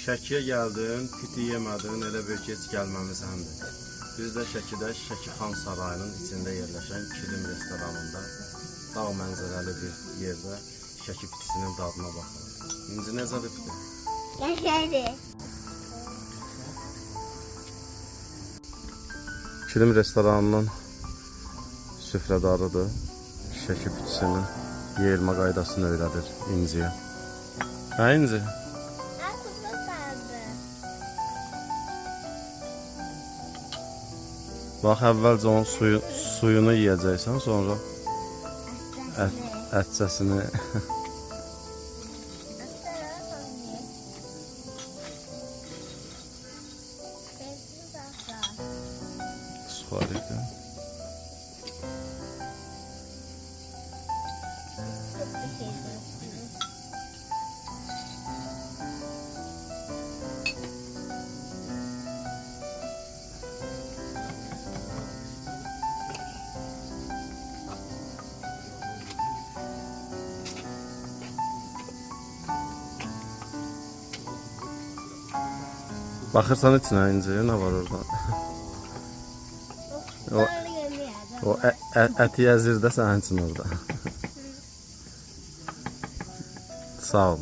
Şəkiyə gəldin, piti yemədin, elə bir geç gəlməmiz həmdir. Biz də Şəkidə Şəkixan Sarayının içində yerləşən Kilim restoranında dağ mənzərəli bir yerdə şəki pitisinin dadına baxırıq. İnci necədir piti? Yaşadı. Kilim restoranının süfrədarıdır. Şəki pitisinin yeyilmə qaydasını öyrədir İnciyə. Hə İnci? Bax, əvvəlcə onun suyunu yiyəcəksən, sonra ətçəsini. Suxarika. Baxırsan içinə İnci, nə var orada? O əti əzir də sənin üçün orada. Sağ ol.